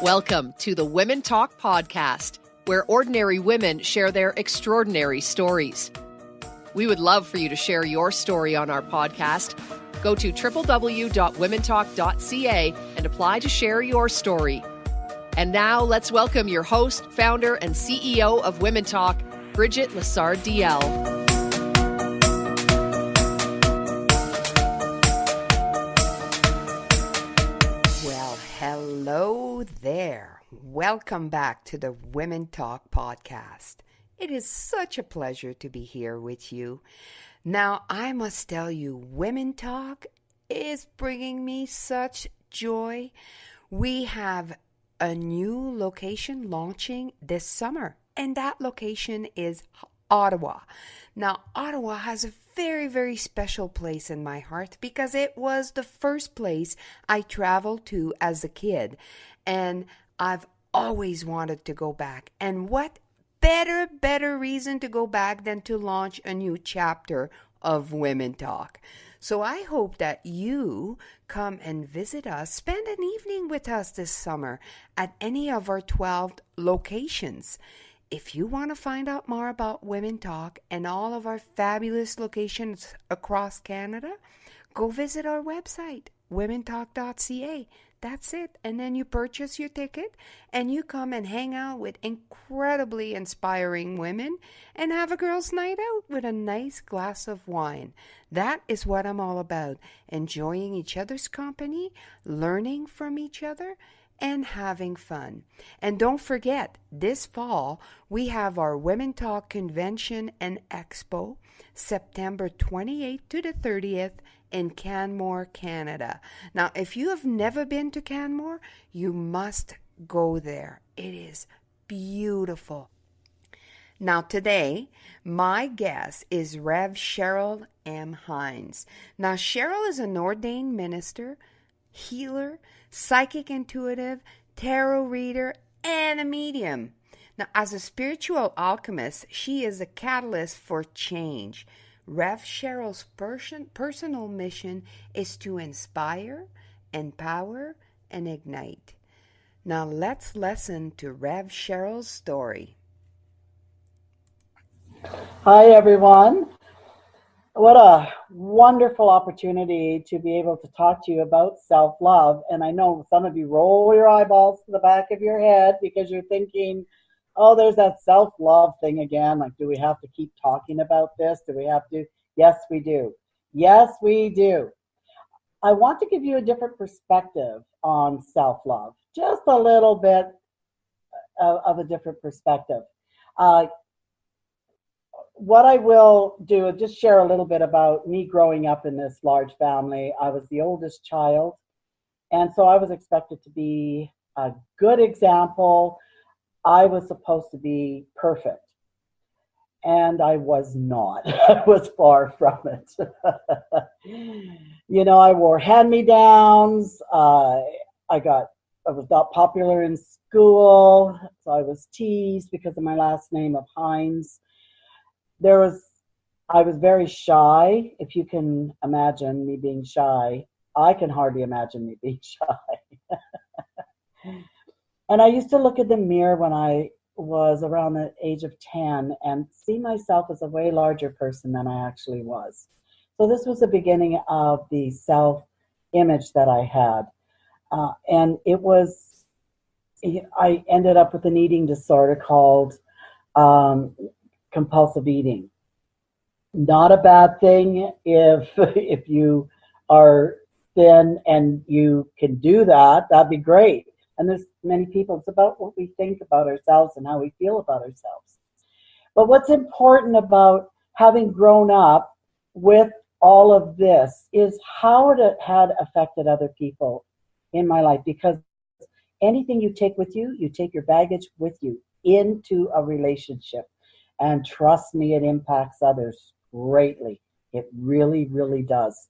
Welcome to the Women Talk podcast, where ordinary women share their extraordinary stories. We would love for you to share your story on our podcast. Go to www.womentalk.ca and apply to share your story. And now let's welcome your host, founder, and CEO of Women Talk, Brigitte Lessard-Deyell. Hello there. Welcome back to the Women Talk podcast. It is such a pleasure to be here with you. Now, I must tell you, Women Talk is bringing me such joy. We have a new location launching this summer, and that location is Ottawa. Now, Ottawa has a very, very special place in my heart because it was the first place I traveled to as a kid, and I've always wanted to go back. And what better reason to go back than to launch a new chapter of Women Talk. So I hope that you come and visit us, spend an evening with us this summer at any of our 12 locations. If you want to find out more about Women Talk and all of our fabulous locations across Canada, go visit our website, womentalk.ca. That's it. And then you purchase your ticket and you come and hang out with incredibly inspiring women and have a girls' night out with a nice glass of wine. That is what I'm all about. Enjoying each other's company, learning from each other, and having fun. And don't forget, this fall, we have our Women Talk Convention and Expo, September 28th to the 30th in Canmore, Canada. Now, if you have never been to Canmore, you must go there. It is beautiful. Now, today, my guest is Rev Sheryl M. Hinds. Now, Sheryl is an ordained minister, healer, psychic intuitive, tarot reader, and a medium. Now, as a spiritual alchemist, she is a catalyst for change. Rev Sheryl's personal mission is to inspire, empower, and ignite. Now, let's listen to Rev Sheryl's story. Hi, everyone. What a wonderful opportunity to be able to talk to you about self-love. And I know some of you roll your eyeballs to the back of your head because you're thinking, oh, there's that self-love thing again. Like, do we have to keep talking about this? Do we have to? Yes, we do. Yes, we do. I want to give you a different perspective on self-love. Just a little bit of a different perspective. What I will do is just share a little bit about me growing up in this large family. I was the oldest child, and so I was expected to be a good example. I was supposed to be perfect, and I was not. I was far from it. I wore hand-me-downs. I was not popular in school, so I was teased because of my last name of Hinds. I was very shy. If you can imagine me being shy, I can hardly imagine me being shy. And I used to look at the mirror when I was around the age of 10 and see myself as a way larger person than I actually was. So this was the beginning of the self-image that I had. And I ended up with an eating disorder called compulsive eating. Not a bad thing if you are thin and you can do that, that'd be great. And there's many people, it's about what we think about ourselves and how we feel about ourselves. But what's important about having grown up with all of this is how it had affected other people in my life. Because anything you take with you, you take your baggage with you into a relationship. And trust me, it impacts others greatly. It really, really does.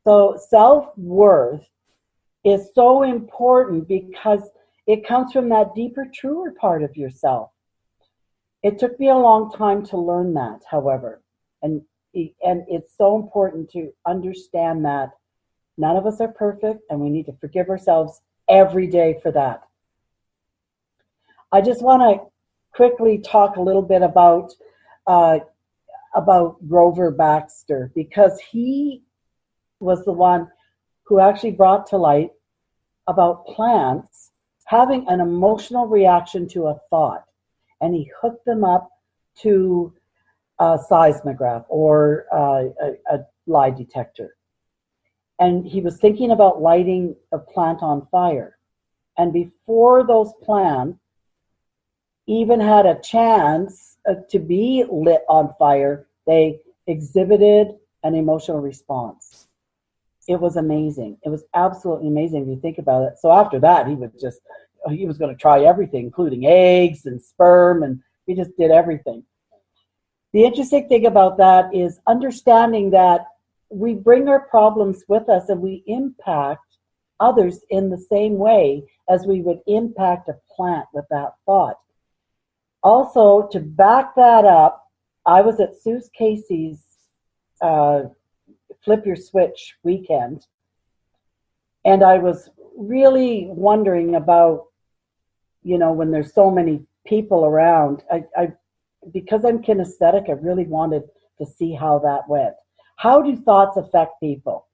So self-worth is so important because it comes from that deeper, truer part of yourself. It took me a long time to learn that, however. And it's so important to understand that none of us are perfect and we need to forgive ourselves every day for that. I just want to quickly talk a little bit about Grover Baxter, because he was the one who actually brought to light about plants having an emotional reaction to a thought, and he hooked them up to a seismograph or a lie detector. And he was thinking about lighting a plant on fire. And before those plants even had a chance to be lit on fire, they exhibited an emotional response. It was amazing. It was absolutely amazing if you think about it. So after that, he was going to try everything, including eggs and sperm, and he just did everything. The interesting thing about that is understanding that we bring our problems with us and we impact others in the same way as we would impact a plant with that thought. Also, to back that up, I was at Suze Casey's Flip Your Switch weekend, and I was really wondering about, when there's so many people around, I because I'm kinesthetic, I really wanted to see how that went. How do thoughts affect people?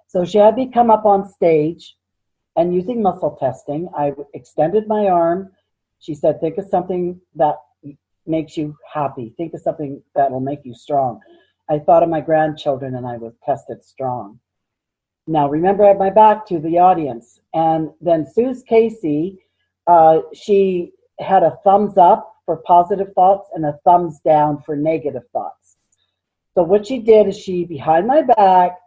So she had me come up on stage, and using muscle testing, I extended my arm. She said, think of something that makes you happy. Think of something that will make you strong. I thought of my grandchildren, and I was tested strong. Now, remember, I had my back to the audience. And then Suze Casey, she had a thumbs up for positive thoughts and a thumbs down for negative thoughts. So what she did is she, behind my back,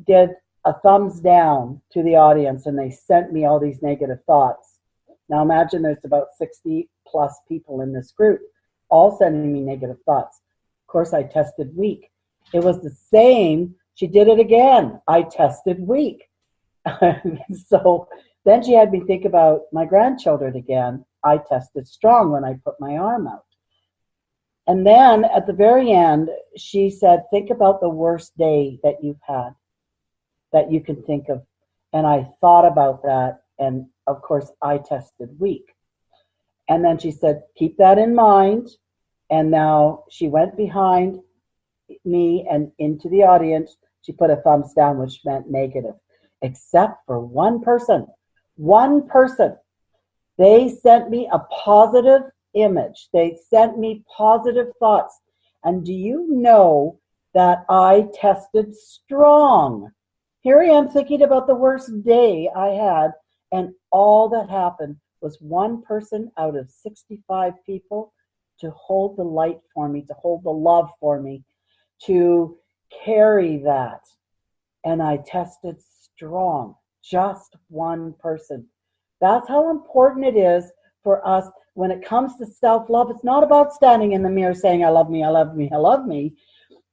did a thumbs down to the audience, and they sent me all these negative thoughts. Now imagine there's about 60 plus people in this group, all sending me negative thoughts. Of course, I tested weak. It was the same. She did it again. I tested weak. So then she had me think about my grandchildren again. I tested strong when I put my arm out. And then at the very end, she said, think about the worst day that you've had, that you can think of. And I thought about that. And of course, I tested weak. And then she said, keep that in mind. And now she went behind me and into the audience. She put a thumbs down, which meant negative, except for one person. One person. They sent me a positive image. They sent me positive thoughts. And do you know that I tested strong? Here I am thinking about the worst day I had, and all that happened was one person out of 65 people to hold the light for me, to hold the love for me, to carry that. And I tested strong. Just one person. That's how important it is for us when it comes to self-love. It's not about standing in the mirror saying, I love me, I love me, I love me.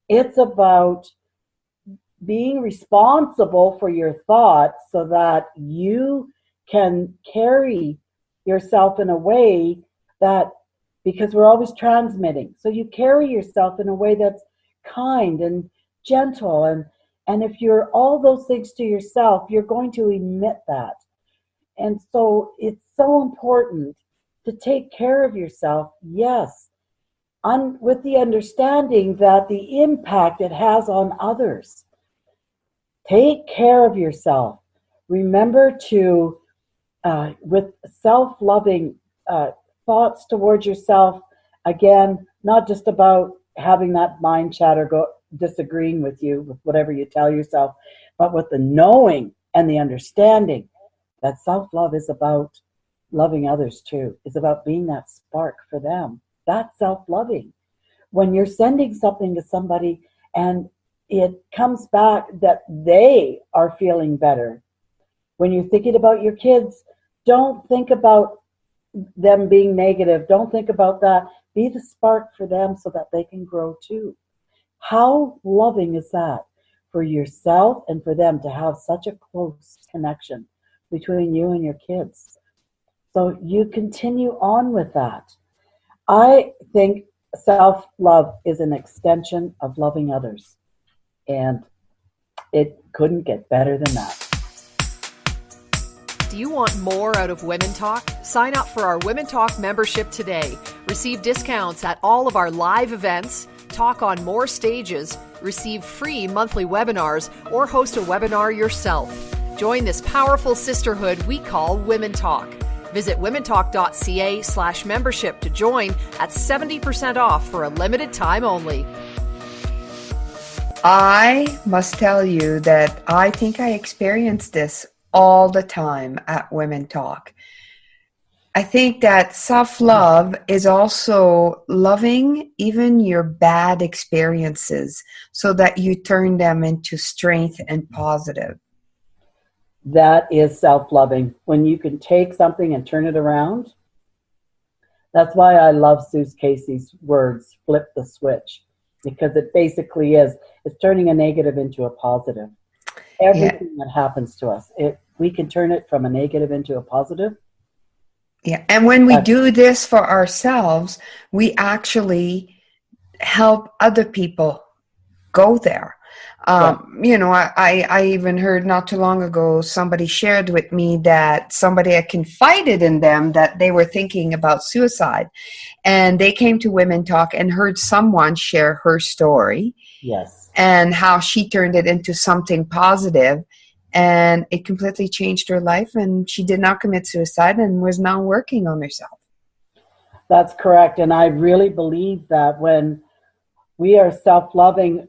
It's about being responsible for your thoughts so that you can carry yourself in a way that, because we're always transmitting, so you carry yourself in a way that's kind and gentle. And if you're all those things to yourself, you're going to emit that. And so it's so important to take care of yourself, yes, with the understanding that the impact it has on others. Take care of yourself. Remember to, with self-loving thoughts towards yourself, again, not just about having that mind chatter disagreeing with you, with whatever you tell yourself, but with the knowing and the understanding that self-love is about loving others too. It's about being that spark for them. That's self-loving. When you're sending something to somebody and it comes back that they are feeling better. When you're thinking about your kids, don't think about them being negative. Don't think about that. Be the spark for them so that they can grow too. How loving is that for yourself and for them to have such a close connection between you and your kids? So you continue on with that. I think self-love is an extension of loving others. And it couldn't get better than that. Do you want more out of Women Talk? Sign up for our Women Talk membership today. Receive discounts at all of our live events, talk on more stages, receive free monthly webinars, or host a webinar yourself. Join this powerful sisterhood we call Women Talk. Visit womentalk.ca/membership to join at 70% off for a limited time only. I must tell you that I think I experience this all the time at Women Talk. I think that self-love is also loving even your bad experiences so that you turn them into strength and positive. That is self-loving. When you can take something and turn it around. That's why I love Sue Casey's words, flip the switch, because it basically is, it's turning a negative into a positive. Everything that happens to us, we can turn it from a negative into a positive. Yeah, and when we do this for ourselves, we actually help other people go there. You know, I even heard not too long ago, somebody shared with me that somebody had confided in them that they were thinking about suicide. And they came to Women Talk and heard someone share her story. Yes. And how she turned it into something positive. And it completely changed her life. And she did not commit suicide and was now working on herself. That's correct. And I really believe that when we are self-loving,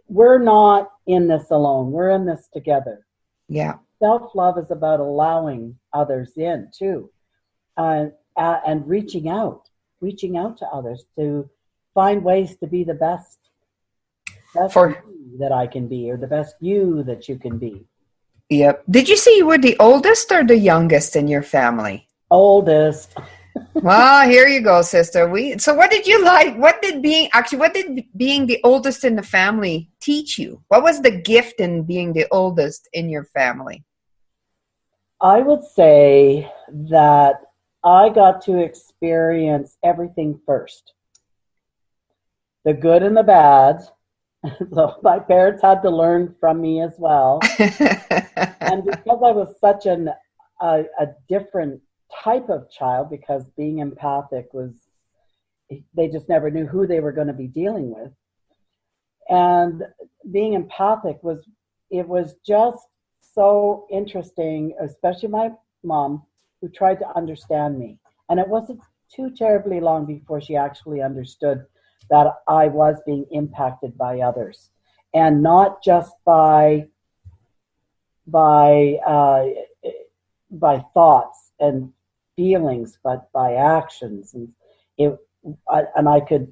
we're not in this alone. We're in this together. Yeah. Self-love is about allowing others in too, and reaching out to others to find ways to be the best you that I can be, or the best you that you can be. Yep. Did you say you were the oldest or the youngest in your family? Oldest. Well, here you go, sister. So what did you like? What did being the oldest in the family teach you? What was the gift in being the oldest in your family? I would say that I got to experience everything first. The good and the bad. So my parents had to learn from me as well. And because I was such a different type of child, because being empathic they just never knew who they were going to be dealing with. And being empathic was just so interesting, especially my mom, who tried to understand me. And it wasn't too terribly long before she actually understood that I was being impacted by others, and not just by thoughts and feelings, but by actions. And I could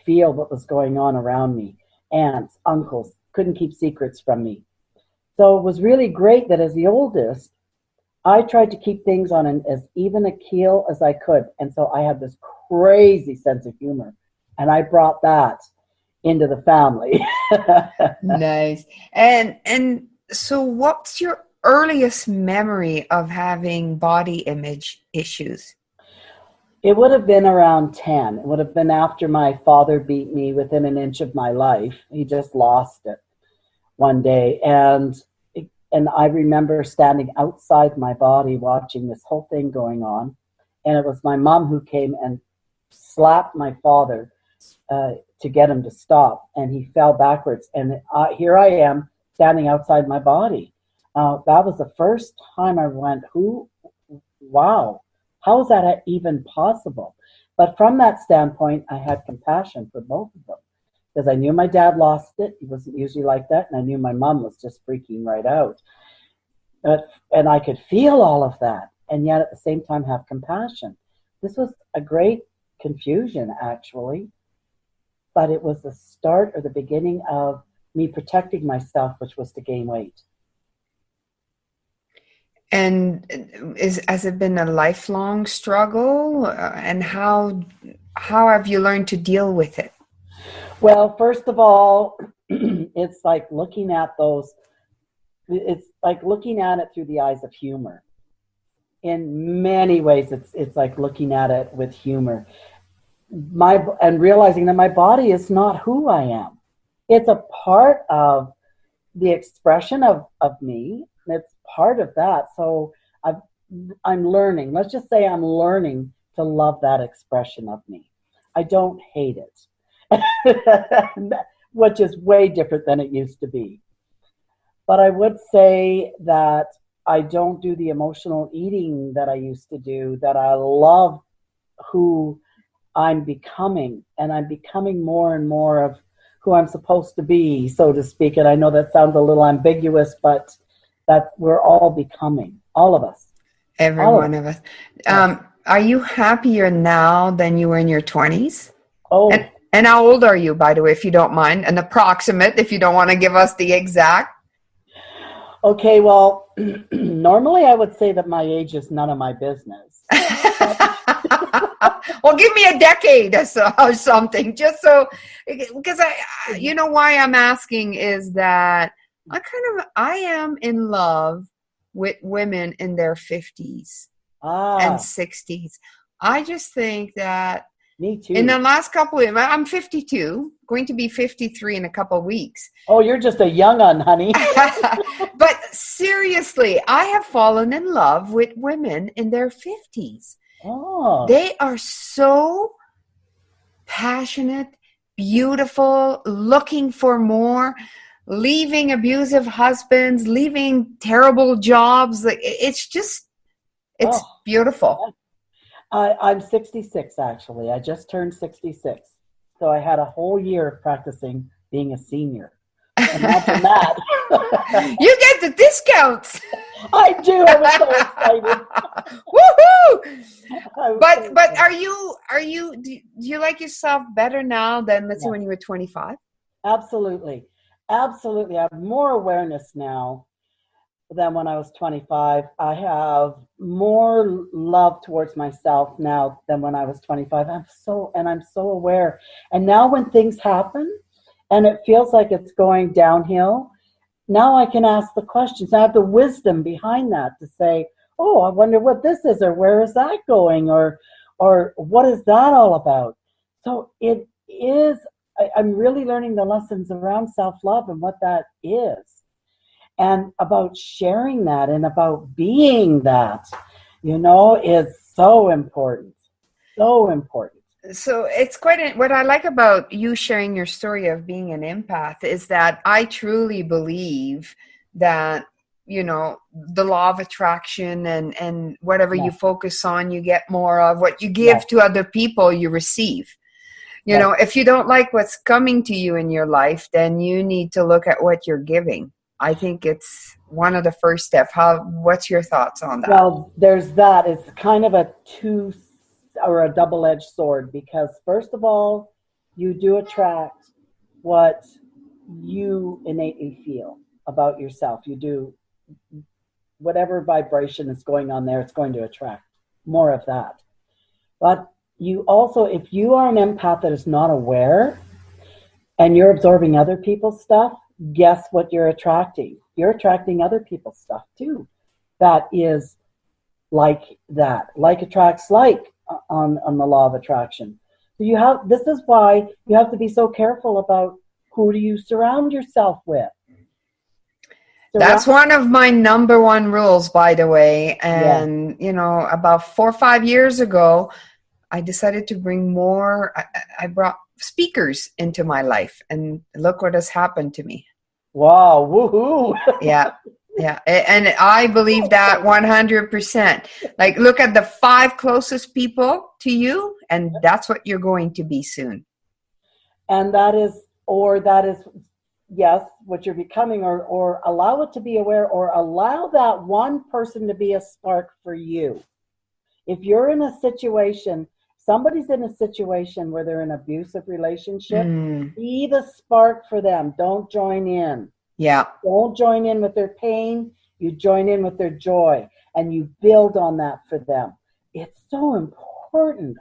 feel what was going on around me. Aunts, uncles couldn't keep secrets from me. So it was really great that as the oldest, I tried to keep things on as even a keel as I could. And so I had this crazy sense of humor. And I brought that into the family. Nice. And so what's your earliest memory of having body image issues? It would have been around 10. It would have been after my father beat me within an inch of my life. He just lost it one day. And I remember standing outside my body watching this whole thing going on. And it was my mom who came and slapped my father to get him to stop, and he fell backwards, and here I am standing outside my body. That was the first time I went, wow, how is that even possible? But from that standpoint, I had compassion for both of them, because I knew my dad lost it. He wasn't usually like that, and I knew my mom was just freaking right out. And I could feel all of that, and yet at the same time have compassion. This was a great confusion, actually. But it was the start or the beginning of me protecting myself, which was to gain weight. And has it been a lifelong struggle? And how have you learned to deal with it? Well, first of all, it's like looking at it through the eyes of humor. In many ways, it's like looking at it with humor. And realizing that my body is not who I am. It's a part of the expression of me, It's part of that. So I'm learning. Let's just say I'm learning to love that expression of me. I don't hate it, which is way different than it used to be. But I would say that I don't do the emotional eating that I used to do, that I love who I'm becoming, and I'm becoming more and more of who I'm supposed to be, so to speak. And I know that sounds a little ambiguous, but that we're all becoming, all of us. Every one of us. Yes. Are you happier now than you were in your 20s? Oh. And how old are you, by the way, if you don't mind? An approximate, if you don't want to give us the exact. Okay, well, normally I would say that my age is none of my business. Well, give me a decade or something, just so, because you know why I'm asking is that I am in love with women in their 50s and 60s. I just think that me too. In the last couple of, I'm 52, going to be 53 in a couple of weeks. Oh, you're just a young un, honey. But seriously, I have fallen in love with women in their 50s. Oh. They are so passionate, beautiful, looking for more, leaving abusive husbands, leaving terrible jobs. Like it's beautiful. I'm 66, actually. I just turned 66. So I had a whole year of practicing being a senior. Imagine that. You get the discounts. I do. I was so excited. Woohoo! But do you like yourself better now than, let's say, when you were 25? Absolutely. Absolutely. I have more awareness now than when I was 25. I have more love towards myself now than when I was 25. I'm so aware. And now when things happen and it feels like it's going downhill, now I can ask the questions. I have the wisdom behind that to say, oh, I wonder what this is, or where is that going, or what is that all about? So it is, I'm really learning the lessons around self-love and what that is. And about sharing that and about being that, is so important. So important. So it's what I like about you sharing your story of being an empath is that I truly believe that, the law of attraction and whatever you focus on, you get more of. What you give to other people, you receive. If you don't like what's coming to you in your life, then you need to look at what you're giving. I think it's one of the first steps. What's your thoughts on that? Well, there's that. It's kind of a double-edged sword, because first of all, you do attract what you innately feel about yourself. You do whatever vibration is going on there, it's going to attract more of that. But you also, if you are an empath that is not aware and you're absorbing other people's stuff, guess what you're attracting? You're attracting other people's stuff too. That is like that. Like attracts like on the law of attraction. So this is why you have to be so careful about who do you surround yourself with. That's one of my number one rules, by the way. And, about 4 or 5 years ago, I decided to bring more. I brought speakers into my life, and look what has happened to me. Wow, woohoo. Yeah. And I believe that 100%. Like, look at the 5 closest people to you, and that's what you're going to be soon. And that is, yes, what you're becoming, or allow it to be aware, or allow that one person to be a spark for you. If you're in a situation, somebody's in a situation where they're in an abusive relationship, be the spark for them. Don't join in. Yeah. Don't join in with their pain. You join in with their joy, and you build on that for them. It's so important.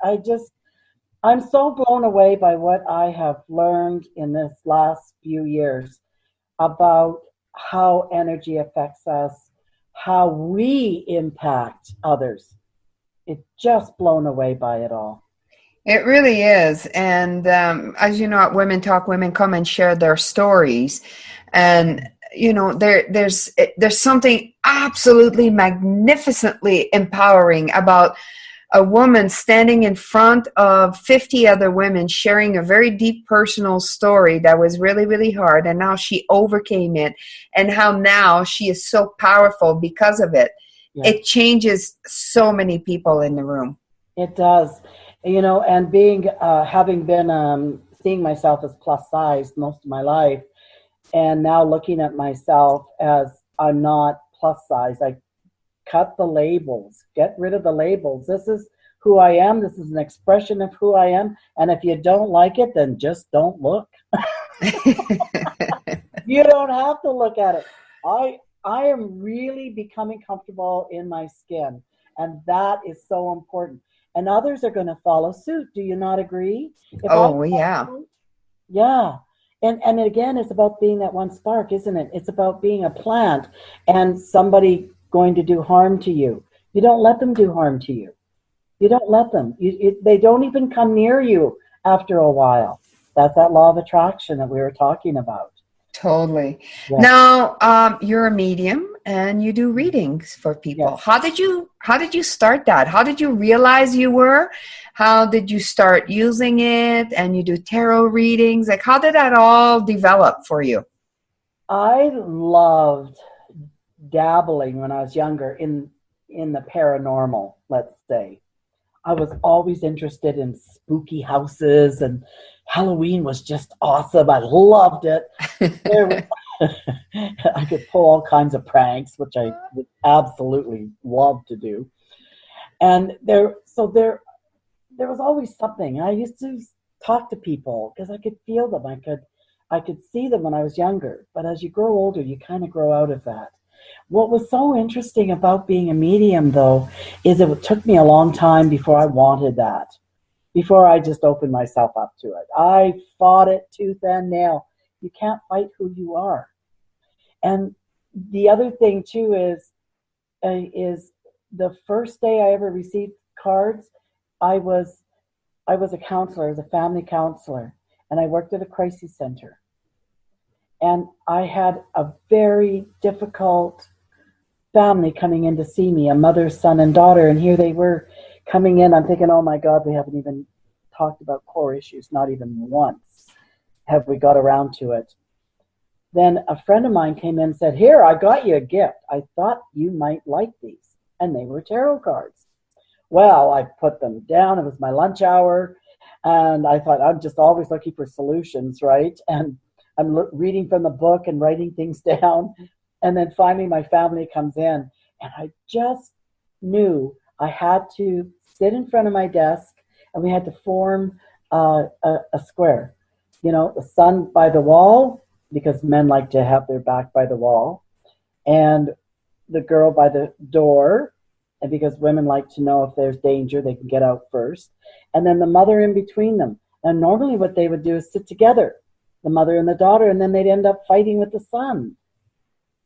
I'm so blown away by what I have learned in this last few years about how energy affects us, how we impact others. It's just blown away by it all. It really is. And as you know, at Women Talk, women come and share their stories. And, there's something absolutely magnificently empowering about a woman standing in front of 50 other women sharing a very deep personal story that was really, really hard. And now she overcame it, and how now she is so powerful because of it. Yeah. It changes so many people in the room. It does. And being, having been seeing myself as plus size most of my life, and now looking at myself as I'm not plus size, I cut the labels, get rid of the labels. This is who I am. This is an expression of who I am. And if you don't like it, then just don't look. You don't have to look at it. I am really becoming comfortable in my skin. And that is so important. And others are going to follow suit. Do you not agree? Yeah. Yeah. And again, it's about being that one spark, isn't it? It's about being a plant and somebody going to do harm to you. You don't let them do harm to you. You don't let them. They don't even come near you after a while. That's that law of attraction that we were talking about. Totally. Yeah. Now, you're a medium and you do readings for people. Yes. How did you start that? How did you realize you were? How did you start using it? And you do tarot readings. Like, how did that all develop for you? I loved dabbling when I was younger in the paranormal, let's say. I was always interested in spooky houses, and Halloween was just awesome. I loved it. I could pull all kinds of pranks, which I would absolutely love to do. And there was always something. I used to talk to people because I could feel them. I could see them when I was younger. But as you grow older, you kind of grow out of that. What was so interesting about being a medium, though, is it took me a long time before I wanted that, before I just opened myself up to it. I fought it tooth and nail. You can't fight who you are. And the other thing, too, is the first day I ever received cards, I was a counselor, I was a family counselor, and I worked at a crisis center. And I had a very difficult family coming in to see me, a mother, son, and daughter. And here they were coming in. I'm thinking, oh my God, we haven't even talked about core issues. Not even once have we got around to it. Then a friend of mine came in and said, here, I got you a gift. I thought you might like these. And they were tarot cards. Well, I put them down. It was my lunch hour. And I thought, I'm just always looking for solutions, right? And I'm reading from the book and writing things down. And then finally my family comes in. And I just knew I had to sit in front of my desk, and we had to form a square. The sun by the wall, because men like to have their back by the wall. And the girl by the door, and because women like to know if there's danger, they can get out first. And then the mother in between them. And normally what they would do is sit together, the mother and the daughter, and then they'd end up fighting with the son.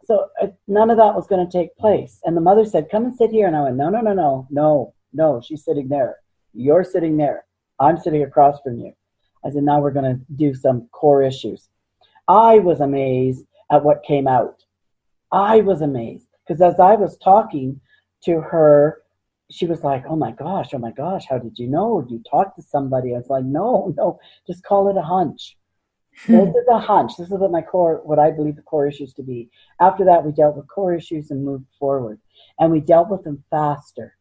So none of that was going to take place. And the mother said, come and sit here. And I went, no, she's sitting there. You're sitting there. I'm sitting across from you. I said, now we're going to do some core issues. I was amazed at what came out. I was amazed. Because as I was talking to her, she was like, oh my gosh, how did you know? Did you talk to somebody? I was like, no, just call it a hunch. This is a hunch. This is what I believe the core issues to be. After that, we dealt with core issues and moved forward. And we dealt with them faster.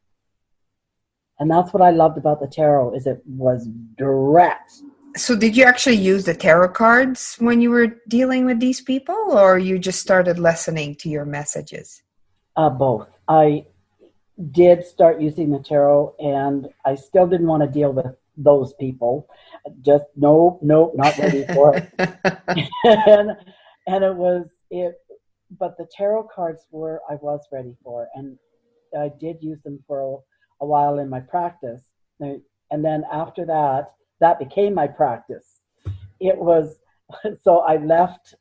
And that's what I loved about the tarot, is it was direct. So did you actually use the tarot cards when you were dealing with these people, or you just started listening to your messages? Both. I did start using the tarot, and I still didn't want to deal with those people. Just no, not ready for it. and it was it, but the tarot cards I was ready for, and I did use them for a while in my practice. And then after that became my practice. It was, so I left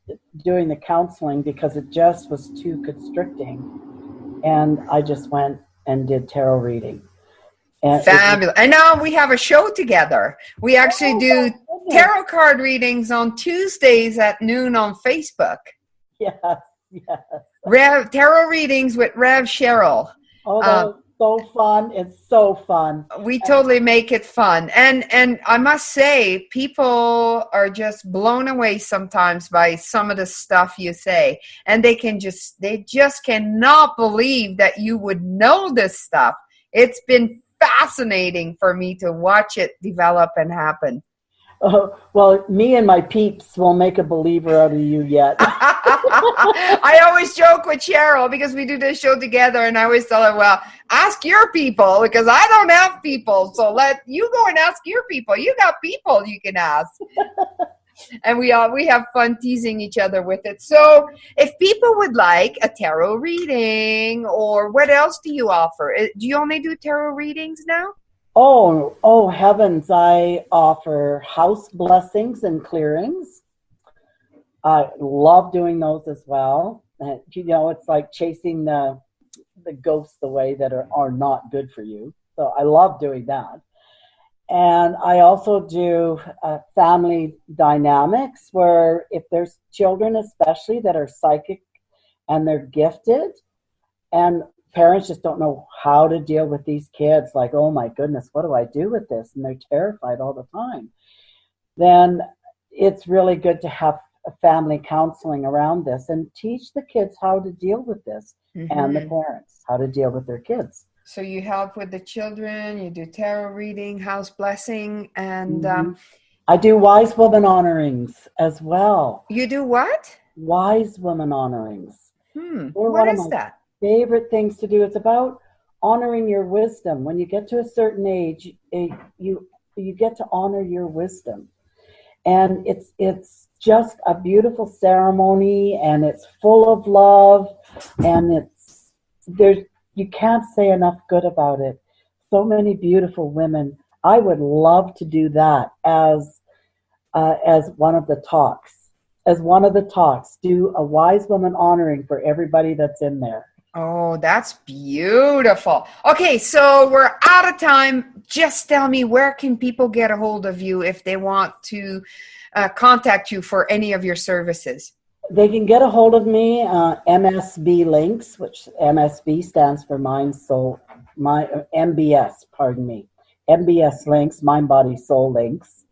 doing the counseling because it just was too constricting. And I just went and did tarot reading. And fabulous. And now we have a show together. We actually do tarot card readings on Tuesdays at noon on Facebook. Yes. Yes. Tarot readings with Rev Sheryl. Oh, that was so fun. It's so fun. We totally make it fun. And I must say, people are just blown away sometimes by some of the stuff you say. And they just cannot believe that you would know this stuff. It's been fascinating for me to watch it develop and happen. Oh, well, me and my peeps will make a believer out of you yet. I always joke with Sheryl because we do this show together, and I always tell her, well, ask your people because I don't have people. So let you go and ask your people. You got people you can ask. And we have fun teasing each other with it. So if people would like a tarot reading, or what else do you offer? Do you only do tarot readings now? Oh, heavens. I offer house blessings and clearings. I love doing those as well. And, it's like chasing the ghosts away that are not good for you. So I love doing that. And I also do family dynamics, where if there's children especially that are psychic and they're gifted, and parents just don't know how to deal with these kids, like, oh my goodness, what do I do with this? And they're terrified all the time. Then it's really good to have a family counseling around this and teach the kids how to deal with this, and the parents how to deal with their kids. So you help with the children, you do tarot reading, house blessing, and I do wise woman honorings as well. You do what? Wise woman honorings. What is that? Favorite things to do. It's about honoring your wisdom. When you get to a certain age, you get to honor your wisdom, and it's just a beautiful ceremony, and it's full of love, and you can't say enough good about it. So many beautiful women. I would love to do that as one of the talks. As one of the talks, do a wise woman honoring for everybody that's in there. Oh, that's beautiful. Okay, so we're out of time. Just tell me, where can people get a hold of you if they want to contact you for any of your services? They can get a hold of me, MSB Links, which MSB stands for MBS, pardon me. MBS Links, Mind, Body, Soul Links.com.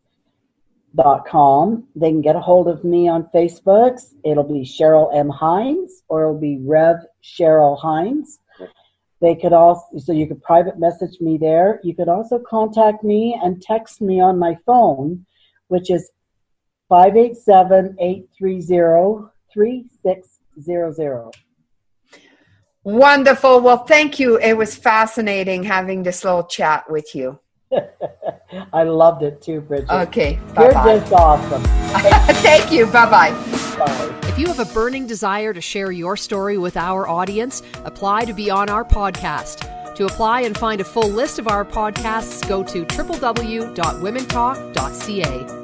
They can get a hold of me on Facebook. It'll be Sheryl M. Hinds, or it'll be Rev Sheryl Hinds. They could also, so you could private message me there. You could also contact me and text me on my phone, which is 587-830-3600. Wonderful. Well, thank you. It was fascinating having this little chat with you. I loved it too, Brigitte. Okay. Bye-bye. You're just awesome. Thank you. Bye-bye. Bye. If you have a burning desire to share your story with our audience, apply to be on our podcast. To apply and find a full list of our podcasts, go to www.womentalk.ca.